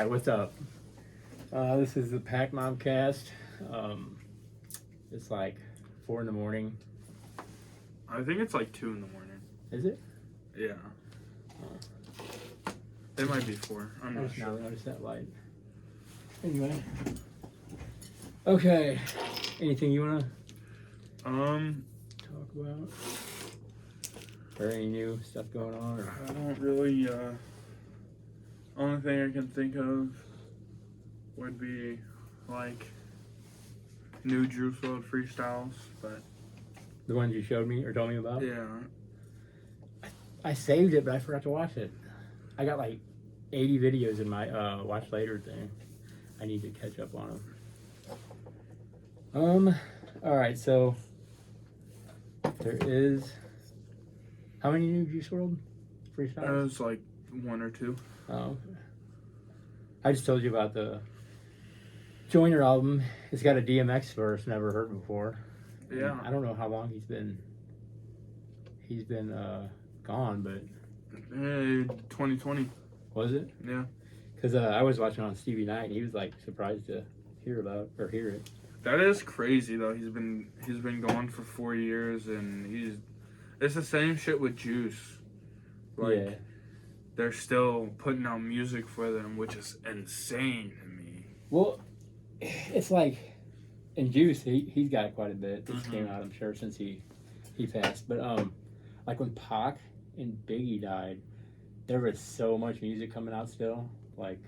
Hi, what's up? This is the Pac Mom Cast. It's like 4 in the morning. I think it's like 2 in the morning. Is it? Yeah. It might be 4. I'm I not just sure. now noticed that light. Anyway. Okay. Anything you want to talk about? Or any new stuff going on? Or? I don't really, only thing I can think of would be like new Juice WRLD freestyles, but The ones you showed me or told me about? yeah. I saved it, but I forgot to watch it. I got like 80 videos in my watch later thing. I need to catch up on them. All right, so there is how many new Juice WRLD freestyles? It's like 1 or 2. Oh, okay. I just told you about the Joyner album. It's got a DMX verse never heard before. Yeah. And I don't know how long he's been gone, but 2020. was it? Yeah. Because I was watching on Stevie Knight, and he was like surprised to hear it. That is crazy though. He's been gone for 4 years, and it's the same shit with Juice. Like, yeah. they're still putting out music for them, which is insane to me. Well, it's like in Juice, he's got quite a bit. This Mm-hmm. came out, I'm sure, since he passed. But like when Pac and Biggie died, there was so much music coming out still. Like,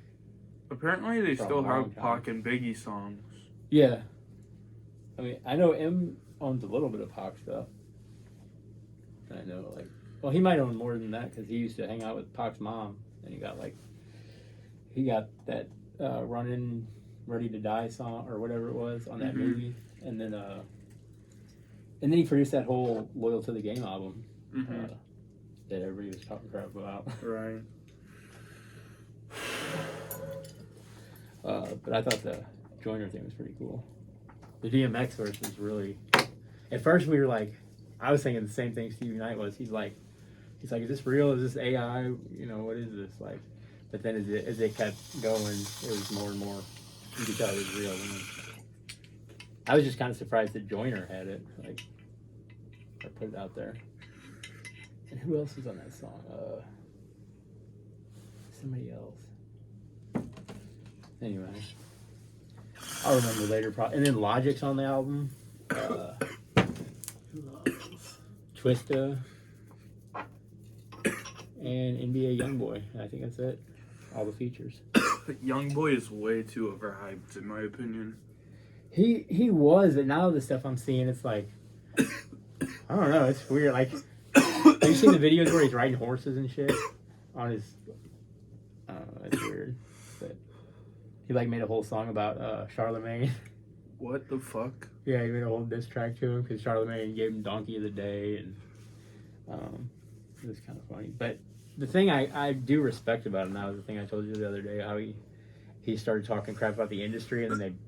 Apparently, they For a still long have time. Pac and Biggie songs. yeah. I mean, I know M owns a little bit of Pac stuff. And I know, like, well, he might own more than that because he used to hang out with Pac's mom, and he got that Running Ready to Die song or whatever it was on that Mhm. movie, and then he produced that whole Loyal to the Game album Mm-hmm. that everybody was talking crap about. Right. But I thought the Joyner thing was pretty cool. The DMX verse was really. At first, we were like, I was thinking the same thing Stevie Knight was. He's like, is this real? Is this AI? You know, what is this like? But then as it kept going, it was more and more. You could tell it was real. And I was just kind of surprised that Joyner had it, like, or put it out there. And who else was on that song? Somebody else. Anyway, I'll remember later. And then Logic's on the album. Who else? Twista. And NBA YoungBoy. I think that's it. All the features. YoungBoy is way too overhyped, in my opinion. He was, but now the stuff I'm seeing, it's like, I don't know. It's weird. Like, have you seen the videos where he's riding horses and shit on his? I don't know. It's weird. But he like made a whole song about Charlemagne. What the fuck? Yeah, he made a whole diss track to him because Charlemagne gave him Donkey of the Day, and it was kind of funny. But the thing I do respect about him now is the thing I told you the other day, how he started talking crap about the industry, and then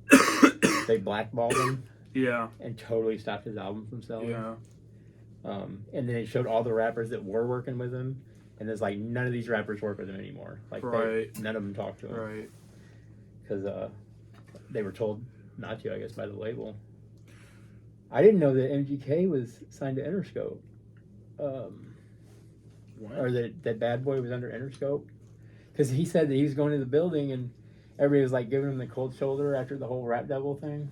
they blackballed him. Yeah. And totally stopped his album from selling. Yeah. And then it showed all the rappers that were working with him, and there's like none of these rappers work with him anymore. Like, Right. none of them talk to him. Right. Because they were told not to, I guess, by the label. I didn't know that MGK was signed to Interscope. What? Or that Bad Boy was under Interscope. Because he said that he was going to the building and everybody was like giving him the cold shoulder after the whole Rap Devil thing.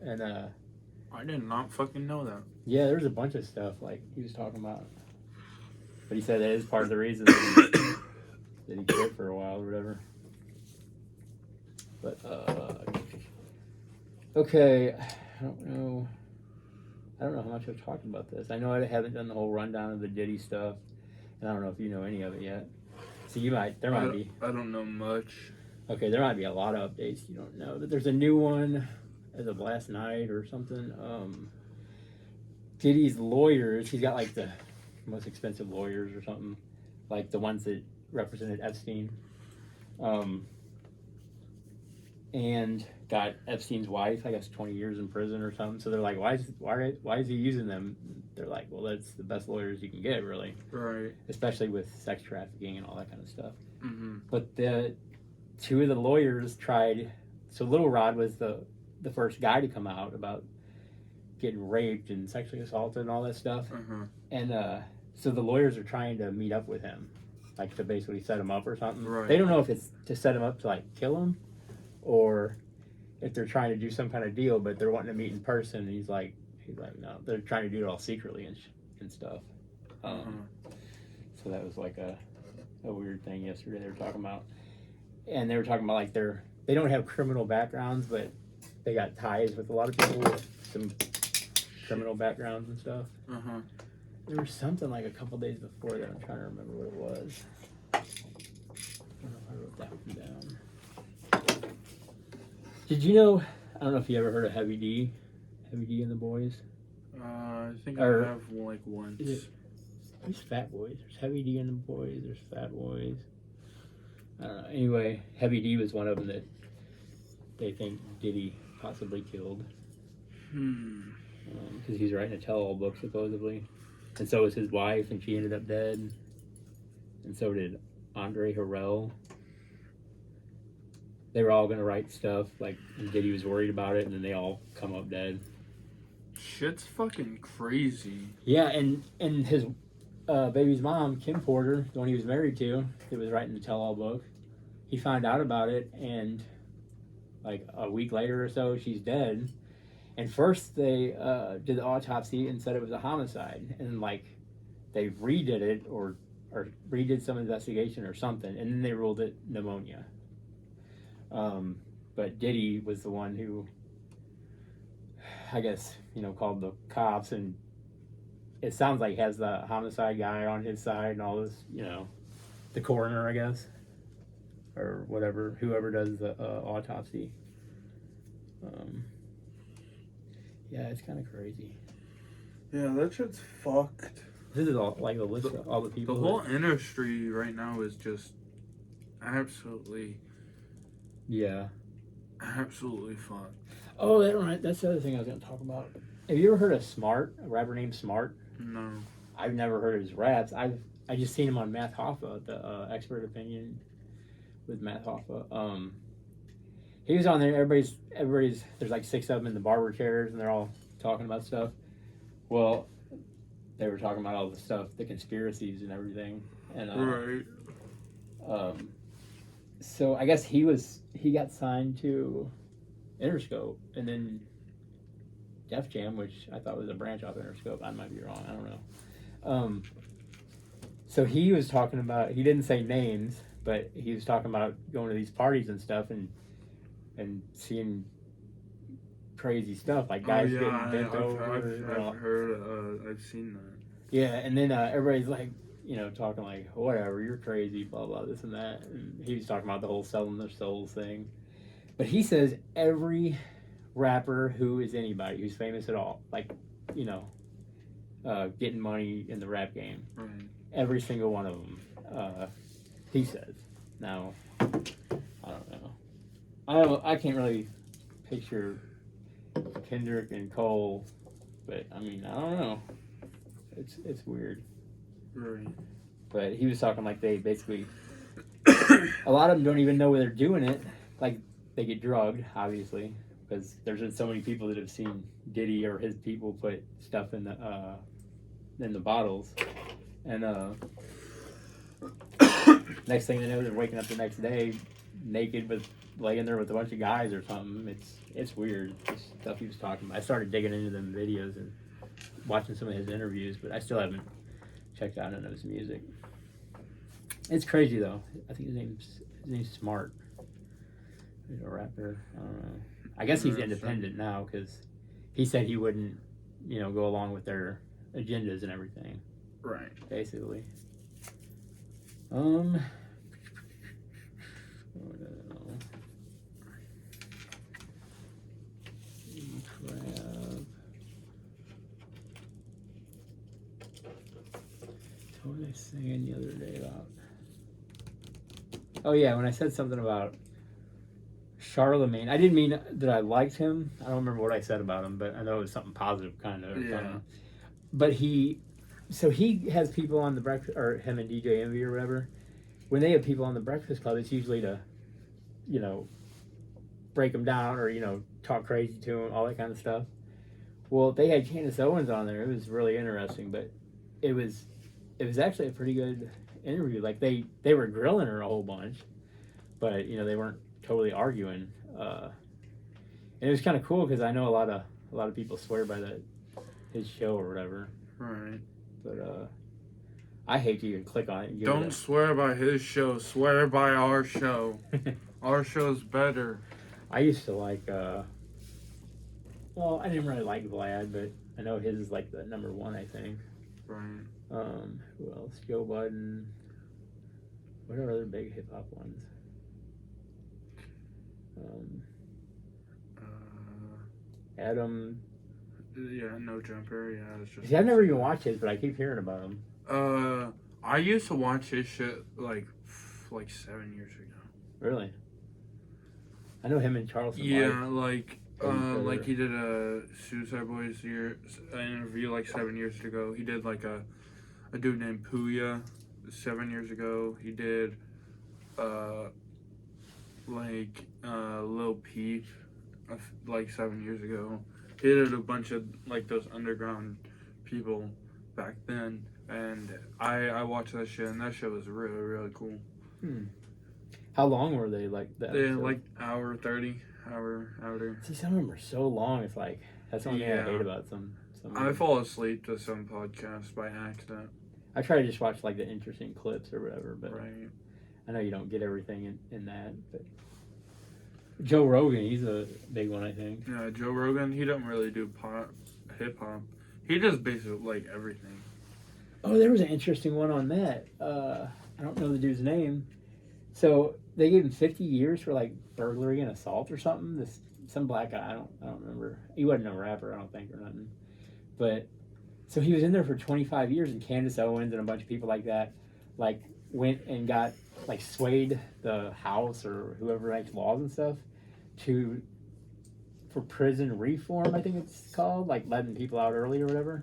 And I did not fucking know that. yeah, there was a bunch of stuff like he was talking about. But he said that is part of the reason that he quit for a while or whatever. But okay, I don't know how much I've talked about this. I know I haven't done the whole rundown of the Diddy stuff, and I don't know if you know any of it yet. So there might be. I don't know much. Okay, there might be a lot of updates you don't know. But there's a new one as of last night or something. Diddy's lawyers, he's got like the most expensive lawyers or something, like the ones that represented Epstein. And got Epstein's wife, I guess, 20 years in prison or something. So they're like, why is he using them? They're like, well, that's the best lawyers you can get, really. Right. Especially with sex trafficking and all that kind of stuff. Mm-hmm. But the two of the lawyers tried. So Little Rod was the first guy to come out about getting raped and sexually assaulted and all that stuff. And so the lawyers are trying to meet up with him, like to basically set him up or something. Right. They don't know if it's to set him up to like kill him, or if they're trying to do some kind of deal. But they're wanting to meet in person. And he's like no, they're trying to do it all secretly and stuff. So that was like a weird thing yesterday they were talking about. And they were talking about like they don't have criminal backgrounds, but they got ties with a lot of people with some criminal backgrounds and stuff. There was something like a couple days before that. I'm trying to remember what it was. I don't know if I wrote that one down. Did you know? I don't know if you ever heard of Heavy D and the Boys. I think Or- I have like once. There's Fat Boys. There's Heavy D and the Boys. There's Fat Boys. I don't know. Anyway, Heavy D was one of them that they think Diddy possibly killed. Because he's writing a tell-all book, supposedly. And so was his wife, and she ended up dead. And so did Andre Harrell. They were all going to write stuff, like, and Diddy was worried about it, and then they all come up dead. Shit's fucking crazy. Yeah, and his baby's mom, Kim Porter, the one he was married to, that was writing the tell-all book, he found out about it, and like a week later or so, she's dead. And first they did the autopsy and said it was a homicide, and like they redid it or redid some investigation or something, and then they ruled it pneumonia. But Diddy was the one who, I guess, called the cops, and it sounds like he has the homicide guy on his side and all this, the coroner, I guess, or whatever, whoever does the autopsy. Yeah, it's kind of crazy. Yeah, that shit's fucked. This is all like the list of all the people. The whole industry right now is just absolutely fucked. Oh, that's the other thing I was going to talk about. Have you ever heard of Smart, a rapper named Smart? No. I've never heard of his raps. I just seen him on Matt Hoffa, the Expert Opinion with Matt Hoffa. He was on there. Everybody's. There's like 6 of them in the barber chairs, and they're all talking about stuff. Well, they were talking about all the stuff, the conspiracies and everything, and Right. So I guess he got signed to Interscope, and then Def Jam, which I thought was a branch off Interscope. I might be wrong. I don't know. So he was talking about. He didn't say names, but he was talking about going to these parties and stuff, and seeing crazy stuff like guys getting bent over. I've heard. I've seen that. Yeah, and then everybody's like, talking like, whatever, you're crazy, blah blah, this and that. And he was talking about the whole selling their souls thing. But he says every rapper who is anybody who's famous at all, like, getting money in the rap game, Right. every single one of them, he says. Now, I don't know. I can't really picture Kendrick and Cole, but I mean, I don't know. It's weird. Right. But he was talking like they basically, a lot of them don't even know where they're doing it. Like they get drugged, obviously, because there's been so many people that have seen Diddy or his people put stuff in the bottles, and next thing they know, they're waking up the next day naked, but laying there with a bunch of guys or something. It's weird. The stuff he was talking about. I started digging into them videos and watching some of his interviews, but I still haven't checked out none of his music. It's crazy though. I think his name's Smart. He's a rapper. I don't know. I guess he's independent now because he said he wouldn't, go along with their agendas and everything. Right. Basically. What was I saying the other day about? Oh yeah, when I said something about Charlemagne, I didn't mean that I liked him. I don't remember what I said about him, but I know it was something positive, kind of. Yeah. But he has people on the breakfast, or him and DJ Envy or whatever. When they have people on the Breakfast Club, it's usually to you know, break them down or, you know, talk crazy to them, all that kind of stuff. Well, they had Candace Owens on there. It was really interesting, but it was actually a pretty good interview. Like they were grilling her a whole bunch, but you know they weren't totally arguing. And it was kind of cool because I know a lot of people swear by his show or whatever. Right. But I hate to even click on it. And give Don't swear by his show. Swear by our show. Our show's better. I used to like. Well, I didn't really like Vlad, but I know his is like the number one, I think. Right. Who else? Joe Budden. What are other big hip hop ones? Adam. Yeah, No Jumper. Yeah, it's just. See, I've never even watched his, but I keep hearing about him. I used to watch his shit like 7 years ago. Really? I know him and Charleston. Yeah, like he did a Suicide Boys interview like 7 years ago. He did like a dude named Puya 7 years ago. He did Lil Peep like 7 years ago. He did a bunch of like those underground people back then, and I watched that shit, and that shit was really, really cool. How long were they like that? They like hour 30, hour. See, some of them are so long. It's like that's the only thing I hate about some. I fall asleep to some podcasts by accident. I try to just watch like the interesting clips or whatever, but right. I know you don't get everything in that. But Joe Rogan, he's a big one, I think. Yeah, Joe Rogan, he doesn't really do hip hop. He does basically like everything. Oh, there was an interesting one on that. I don't know the dude's name. So they gave him 50 years for like burglary and assault or something. Some black guy, I don't remember. He wasn't a rapper, I don't think, or nothing. But so he was in there for 25 years, and Candace Owens and a bunch of people like that, like went and got like swayed the House or whoever makes laws and stuff for prison reform, I think it's called, like letting people out early or whatever.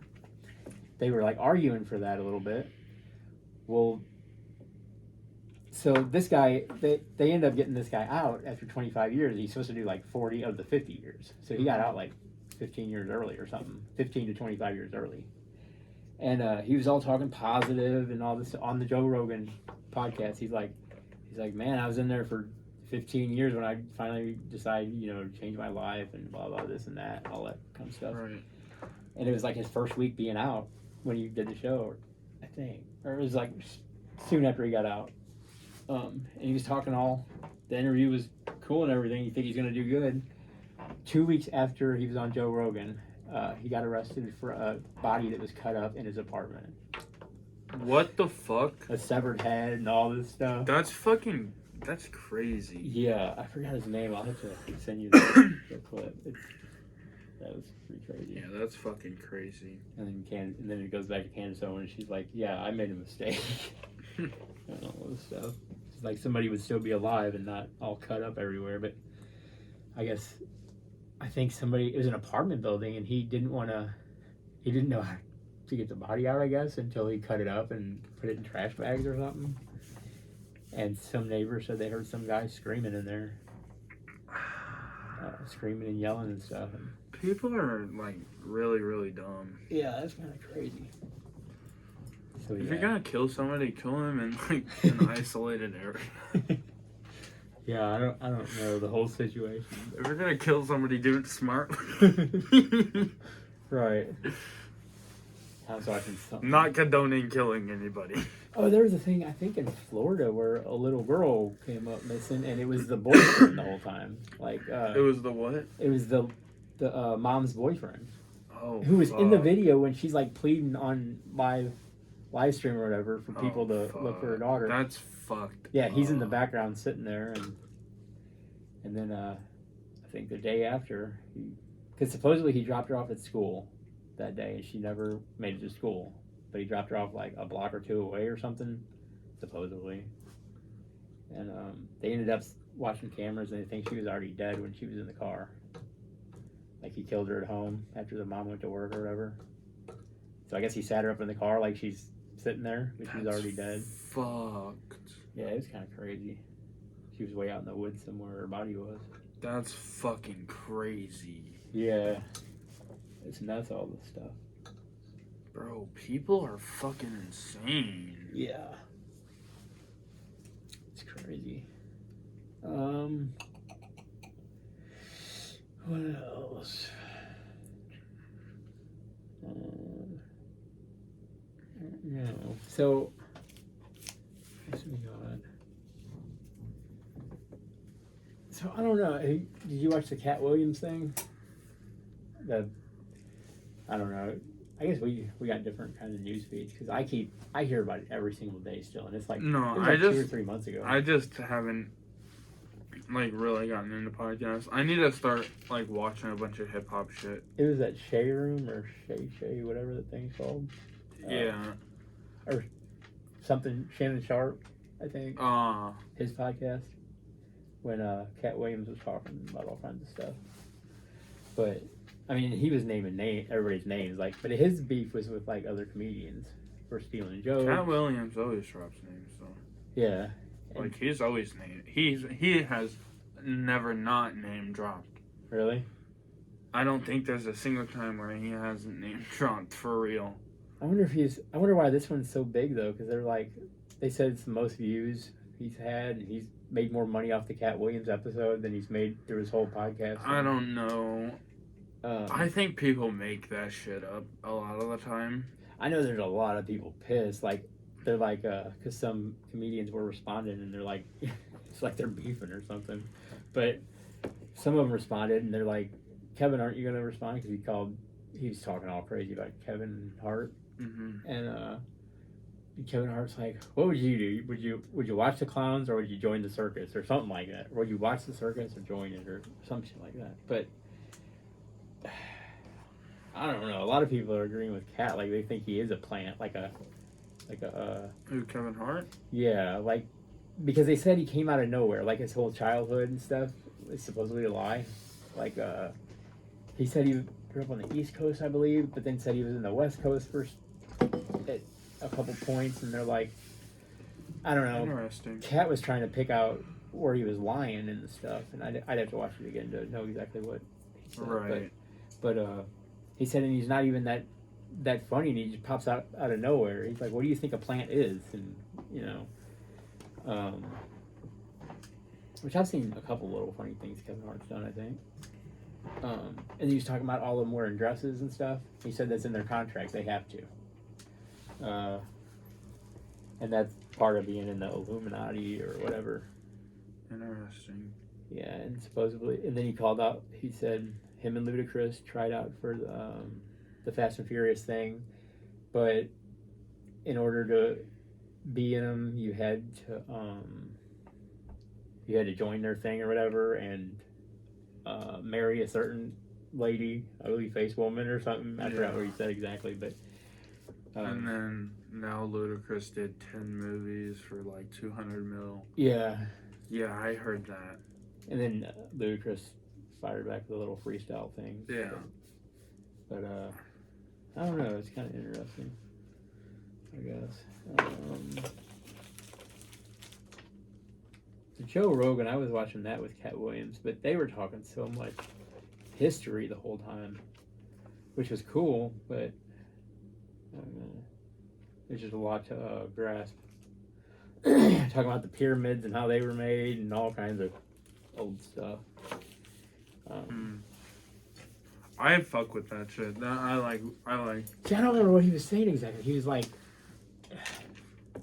They were like arguing for that a little bit. Well, so this guy, they ended up getting this guy out after 25 years. He's supposed to do like 40 of the 50 years. So he got out like 15 years early or something, 15 to 25 years early. And he was all talking positive and all this on the Joe Rogan podcast. He's like, man, I was in there for 15 years when I finally decided, to change my life and blah, blah, this and that, all that kind of stuff. Right. And it was like his first week being out when he did the show, I think. Or it was like soon after he got out. And he was talking the interview was cool and everything. You think he's going to do good. 2 weeks after he was on Joe Rogan, he got arrested for a body that was cut up in his apartment. What the fuck? A severed head and all this stuff. That's crazy. Yeah, I forgot his name. I'll have to send you the clip. That was pretty crazy. Yeah, that's fucking crazy. And then it goes back to Candace Owens. She's like, yeah, I made a mistake. And all this stuff. It's like somebody would still be alive and not all cut up everywhere. But I think it was an apartment building, and he didn't know how to get the body out, I guess, until he cut it up and put it in trash bags or something. And some neighbors said they heard some guy screaming in there. Screaming and yelling and stuff. People are, like, really, really dumb. Yeah, that's kind of crazy. So, if you're gonna kill somebody, kill him in, like, an isolated area. Yeah, I don't know the whole situation. If you're gonna kill somebody, do it smart. Right. I was watching something. Not condoning killing anybody. Oh, there was a thing, I think, in Florida where a little girl came up missing, and it was the boyfriend the whole time. Like, it was the what? It was the mom's boyfriend. Oh, who was in the video when she's, like, pleading on live stream or whatever for people to look for her daughter. That's fucked. Yeah, he's in the background sitting there, and then I think the day after, because supposedly he dropped her off at school that day, and she never made it to school. But he dropped her off like a block or two away or something, supposedly. And they ended up watching cameras, and they think she was already dead when she was in the car. Like he killed her at home after the mom went to work or whatever. So I guess he sat her up in the car like she's sitting there, but she was already dead. Fucked. Yeah, it was kind of crazy. she was way out in the woods somewhere. Her body was. That's fucking crazy. Yeah, it's nuts. All this stuff. Bro, people are fucking insane. Yeah, it's crazy. What else? No. So, what's we got? So I don't know. Did you watch the Cat Williams thing? I don't know. I guess we got different kinds of news feeds because I hear about it every single day still, and it's like No, it was like 2 or 3 months ago. I just haven't like really gotten into podcasts. I need to start like watching a bunch of hip hop shit. It was that Shay Room or Shay, whatever the thing's called. Yeah. Or something. Shannon Sharp, I think. His podcast when Cat Williams was talking about all kinds of stuff. But I mean, he was naming everybody's names, like, but his beef was with like other comedians for stealing jokes. Cat Williams always drops names though. Yeah. Like he's always named. He has never not name dropped. Really? I don't think there's a single time where he hasn't name dropped for real. I wonder why this one's so big though, because they said it's the most views he's had, and he's made more money off the Cat Williams episode than he's made through his whole podcast. I don't know. I think people make that shit up a lot of the time. I know there's a lot of people pissed. Like, they're like, because some comedians were responding, and they're like, it's like they're beefing or something. But some of them responded, and they're like, Kevin, aren't you going to respond? Because he was talking all crazy about Kevin Hart. Mm-hmm. And Kevin Hart's like, what would you do? Would you watch the clowns, or would you join the circus, or something like that? Or would you watch the circus or join it, or some shit like that? But I don't know. A lot of people are agreeing with Kat. Like, they think he is a plant, Who, Kevin Hart? Yeah, like, because they said he came out of nowhere, like his whole childhood and stuff is supposedly a lie. Like, he said he grew up on the East Coast, I believe, but then said he was in the West Coast at a couple points, and they're like, I don't know. Interesting. Kat was trying to pick out where he was lying and stuff, and I'd have to watch it again to know exactly what he said. Right. But he said, and he's not even that funny, and he just pops out of nowhere. He's like, what do you think a plant is? And, you know, which I've seen a couple little funny things Kevin Hart's done, I think. And he was talking about all of them wearing dresses and stuff. He said that's in their contract, they have to. And that's part of being in the Illuminati or whatever. Interesting. Yeah, and supposedly, and then he said him and Ludacris tried out for the Fast and Furious thing, but in order to be in them, you had to join their thing or whatever, and marry a certain lady, ugly face woman or something. I forgot what he said exactly, but. And then now Ludacris did 10 movies for like 200 mil. Yeah. Yeah, I heard that. And then Ludacris fired back with a little freestyle thing. Yeah. But I don't know. It's kind of interesting, I guess. So Joe Rogan, I was watching that with Cat Williams, but they were talking so much history the whole time, which was cool, but I don't know. There's just a lot to grasp. Talking about the pyramids and how they were made and all kinds of old stuff. I fuck with that shit. That I like. See, I don't remember what he was saying exactly. He was like,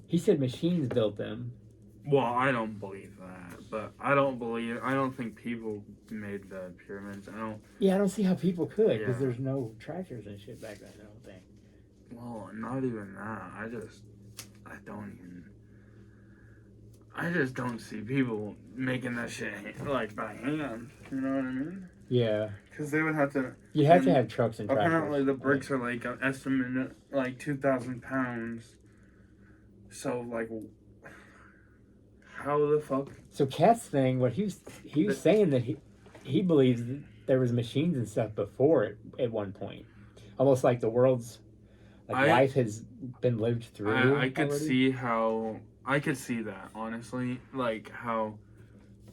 he said machines built them. Well, I don't believe that, but I don't think people made the pyramids. Yeah, I don't see how people could, because Yeah. there's no tractors and shit back then, I don't think. Well, not even that. I just don't see people making that shit like by hand. You know what I mean? Yeah. Because they would have to. You have to have trucks and tractors. Apparently, the bricks are like an estimate like 2,000 pounds. So like, how the fuck? So Cat's thing, what he was saying that he believes that there was machines and stuff before it at one point, almost like the world's life has been lived through. I could already. see how I could see that honestly, like how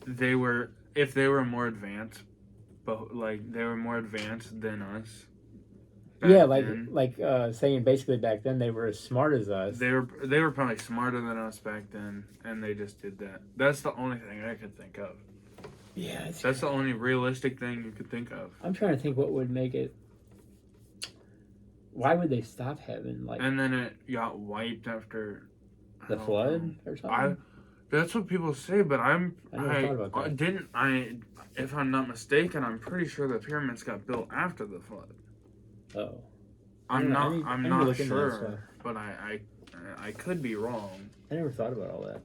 if they were more advanced, but like they were more advanced than us. Yeah, back then, saying basically back then they were as smart as us. they were probably smarter than us back then, and they just did that. That's the only thing I could think of. Yeah, That's the only realistic thing you could think of. I'm trying to think what would make it. Why would they stop having And then it got wiped after the flood or something? That's what people say, but I never thought about that. if I'm not mistaken, I'm pretty sure the pyramids got built after the flood. Oh, I'm not sure, stuff. but I could be wrong. I never thought about all that,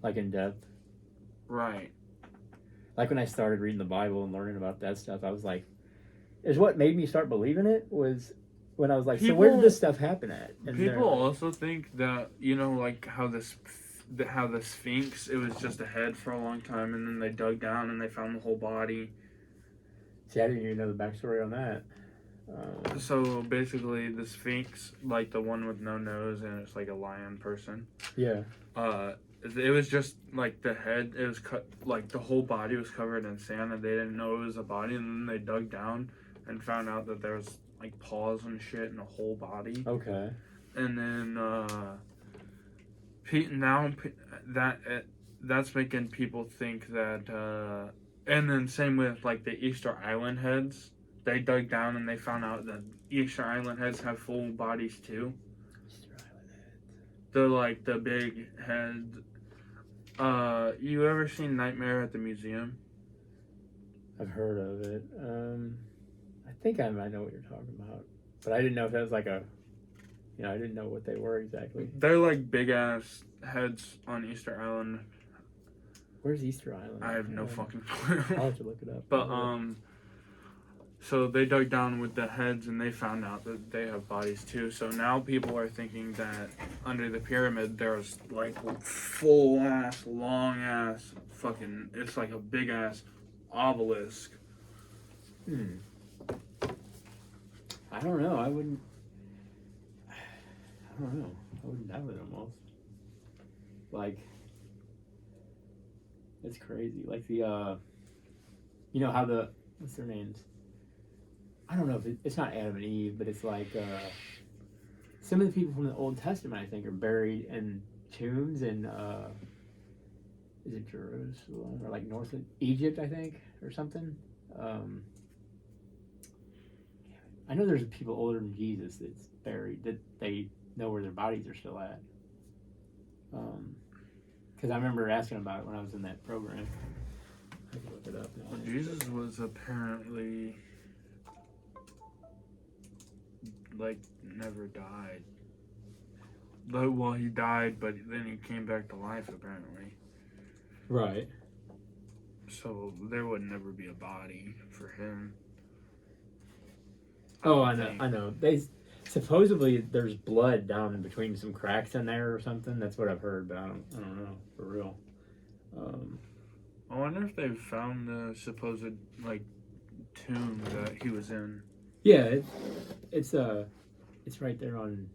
like in depth. Right. Like when I started reading the Bible and learning about that stuff, I was like, is what made me start believing it was when I was like, so where did this stuff happen at? And people also think that, like how the Sphinx, it was just a head for a long time, and then they dug down and they found the whole body. See, I didn't even know the backstory on that. So basically, the Sphinx, like the one with no nose and it's like a lion person. Yeah. It was just like the head. It was cut, like the whole body was covered in sand, and they didn't know it was a body. And then they dug down and found out that there was like paws and shit in the whole body. Okay. And then that's making people think that. And then same with like the Easter Island heads. They dug down and they found out that Easter Island heads have full bodies too. Easter Island heads. They're like the big head. You ever seen Nightmare at the Museum? I've heard of it. I think I might know what you're talking about, but I didn't know if that was like a. I didn't know what they were exactly. They're like big ass heads on Easter Island. Where's Easter Island? I have no fucking clue. I'll have to look it up. But so they dug down with the heads and they found out that they have bodies too. So now people are thinking that under the pyramid there's like full ass, long ass fucking, it's like a big ass obelisk. I don't know. I wouldn't. I don't know. I wouldn't doubt it almost. Like, it's crazy. Like the, how the, what's their names? I don't know if it's not Adam and Eve, but it's like some of the people from the Old Testament, I think, are buried in tombs in, is it Jerusalem or like north of Egypt, I think, or something. I know there's people older than Jesus that's buried that they know where their bodies are still at. Because I remember asking about it when I was in that program. I can look it up now. Well, Jesus was apparently like never died. Well, he died, but then he came back to life apparently. Right. So there would never be a body for him. Oh, I know. They supposedly there's blood down in between some cracks in there or something. That's what I've heard, but I don't know for real. I wonder if they've found the supposed like tomb that he was in. Yeah, it's right there on,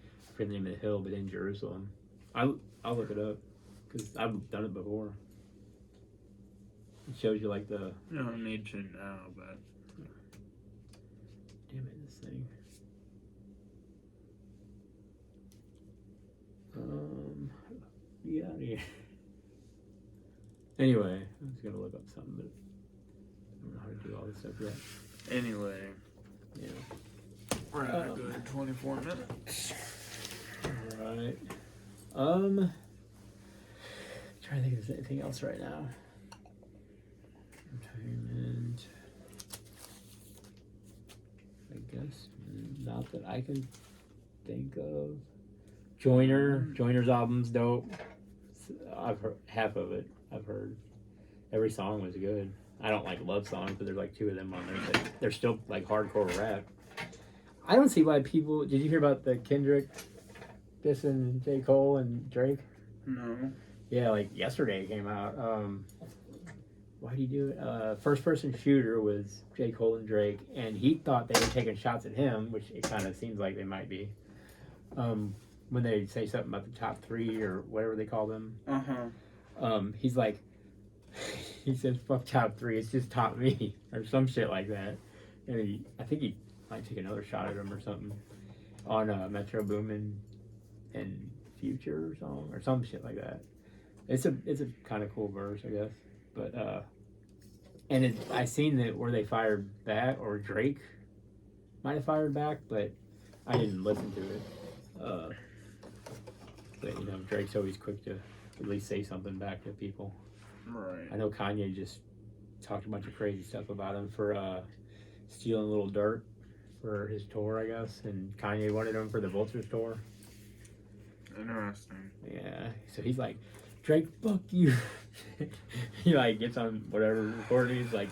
I forget the name of the hill, but in Jerusalem. I'll look it up because I've done it before. It shows you like the. You don't need to now, but. Damn it, this thing. Get out of here. Anyway, I was gonna look up something, but I don't know how to do all this stuff yet. Anyway. Yeah. We're at a good 24 minutes. Alright. Trying to think if there's anything else right now. Entertainment. I guess not that I can think of. Joyner's album's dope. I've heard half of it. I've heard every song was good. I don't like love songs, but there's like 2 of them on there. But they're still like hardcore rap. I don't see why people. Did you hear about the Kendrick dissing J. Cole and Drake? No. Yeah, like yesterday it came out. Why do you do it? First person shooter was J. Cole and Drake, and he thought they were taking shots at him, which it kind of seems like they might be. When they say something about the top 3 or whatever they call them. He's like, he says, "Fuck top three. It's just top me," or some shit like that. And I think he might take another shot at him or something on Metro Boomin and Future song or some shit like that. It's a kind of cool verse, I guess. But and I seen that where they fired back, or Drake might have fired back, but I didn't listen to it. But Drake's always quick to at least say something back to people. Right. I know Kanye just talked a bunch of crazy stuff about him for stealing a little dirt for his tour, I guess, and Kanye wanted him for the Vultures tour. Interesting. Yeah, so he's like, Drake, fuck you. He like gets on whatever recording. He's like,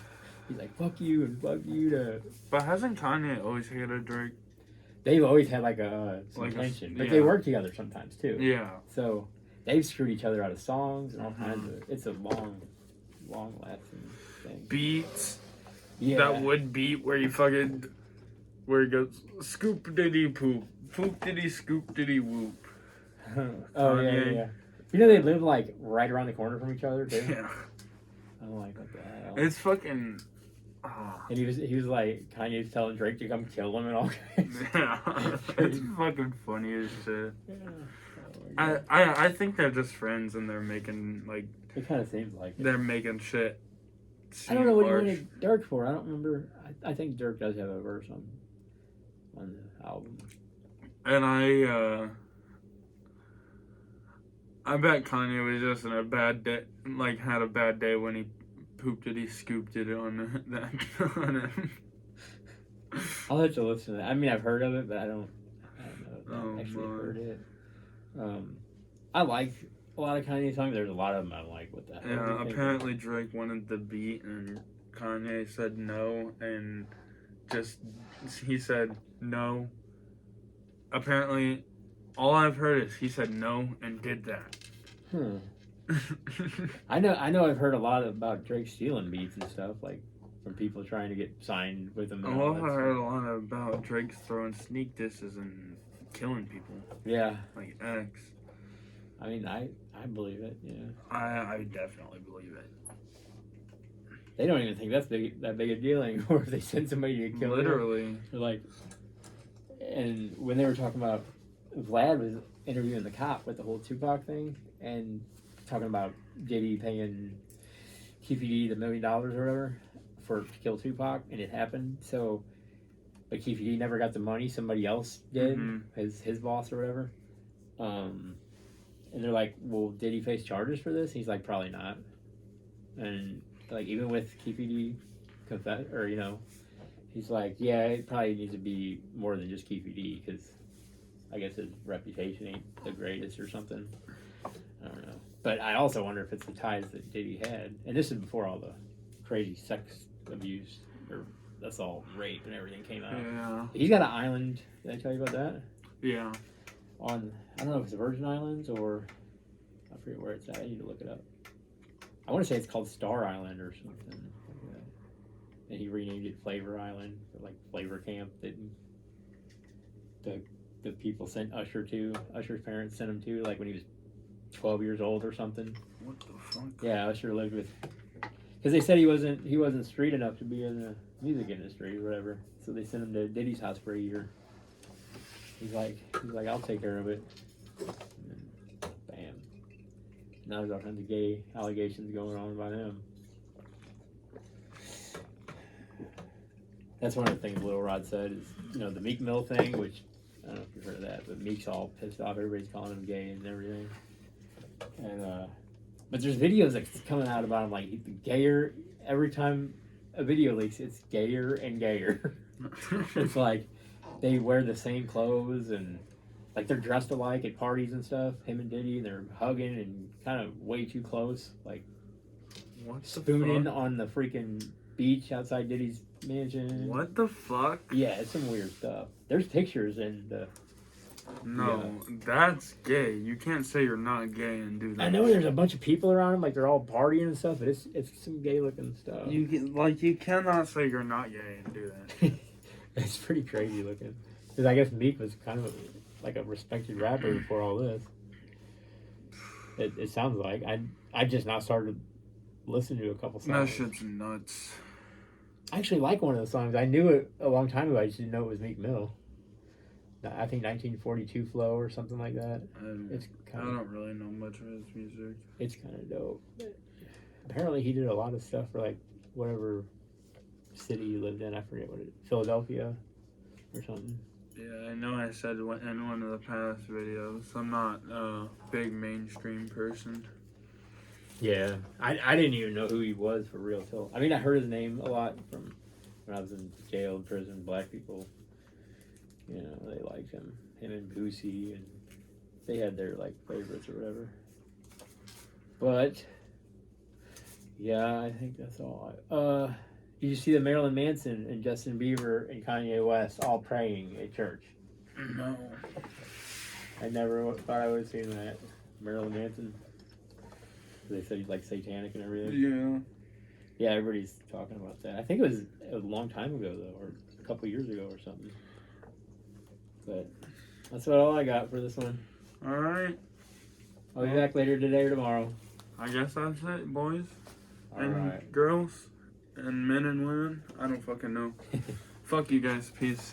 fuck you and fuck you to. But hasn't Kanye always hated Drake? They've always had some tension, but they work together sometimes too. Yeah. So they've screwed each other out of songs and all kinds of. It's a long lasting thing. Beats. Yeah. That would beat where he goes scoop diddy poop, poop diddy scoop diddy whoop. Oh yeah. They live like right around the corner from each other too. Yeah. I'm like, what the hell? It's fucking. And he was like, Kanye's telling Drake to come kill him and all kinds. Yeah, it's fucking funny as shit. Yeah. I think they're just friends and they're making like. It kind of seems like it. They're making shit. I don't know what he wanted Dirk for. I don't remember. I think Dirk does have a verse on the album. And I bet Kanye was just in a bad day, like had a bad day when he pooped it, he scooped it on that on him. I'll have to listen to that. I mean, I've heard of it, but I don't know if I've actually man. heard it. I like a lot of Kanye songs. There's a lot of them I like. What the hell? Yeah, apparently Drake wanted the beat and Kanye said no, and he said no. Apparently, all I've heard is he said no and did that. I know I've heard a lot about Drake stealing beats and stuff, like from people trying to get signed with him. I've heard a lot about Drake throwing sneak disses and killing people. Yeah. Like X. I mean, I believe it, yeah. I definitely believe it. They don't even think that big a deal anymore if they send somebody to kill him. Literally. They're like, and when they were talking about, Vlad was interviewing the cop with the whole Tupac thing and talking about Diddy paying KPD the $1 million or whatever to kill Tupac, and it happened. So, but KPD never got the money. Somebody else did, his boss or whatever. And they're like, well, did he face charges for this? He's like, probably not. And like, even with KPD he's like, yeah, it probably needs to be more than just KPD because I guess his reputation ain't the greatest or something. I don't know. But I also wonder if it's the ties that Diddy had. And this is before all the crazy sex abuse, or that's all rape and everything came out. Yeah. He's got an island. Did I tell you about that? Yeah. I don't know if it's the Virgin Islands or I forget where it's at. I need to look it up. I want to say it's called Star Island or something like that. And he renamed it Flavor Island, or like Flavor Camp that the people sent Usher to. Usher's parents sent him to, like when he was 12 years old or something. What the fuck? Yeah, Usher lived with, because they said he wasn't street enough to be in the music industry or whatever. So they sent him to Diddy's house for a year. He's like, I'll take care of it. And then, bam. Now there's all kinds of gay allegations going on about him. That's one of the things Lil Rod said is, the Meek Mill thing, which I don't know if you've heard of that, but Meek's all pissed off. Everybody's calling him gay and everything. And but there's videos that's coming out about him like gayer. Every time a video leaks, it's gayer and gayer. It's like they wear the same clothes and like they're dressed alike at parties and stuff. Him and Diddy, and they're hugging and kind of way too close, like spooning on the freaking beach outside Diddy's mansion. What the fuck? Yeah, it's some weird stuff. There's pictures and that's gay. You can't say you're not gay and do that. I know there's a bunch of people around him, like they're all partying and stuff, but it's some gay looking stuff. You cannot say you're not gay and do that. It's pretty crazy looking. Because I guess Meek was kind of like a respected rapper before all this. It sounds like. I I just now started listening to a couple songs. That shit's nuts. I actually like one of the songs. I knew it a long time ago. I just didn't know it was Meek Mill. I think 1942 Flow or something like that. It's I don't really know much of his music. It's kind of dope. Apparently, he did a lot of stuff for like whatever city he lived in. I forget what Philadelphia or something. Yeah, I know I said in one of the past videos, I'm not a big mainstream person. Yeah, I didn't even know who he was for real till. I mean, I heard his name a lot from when I was in jail, prison. Black people, you know, they liked him. Him and Boosie, and they had their like favorites or whatever. But yeah, I think that's all. Did you see the Marilyn Manson and Justin Bieber and Kanye West all praying at church? No. I never thought I would have seen that. Marilyn Manson. They said he's like satanic and everything. Yeah. Yeah, everybody's talking about that. I think it was a long time ago though, or a couple years ago or something. But that's about all I got for this one. Alright. I'll be back later today or tomorrow. I guess that's it, boys. And Alright. girls. And men and women. I don't fucking know. Fuck you guys. Peace.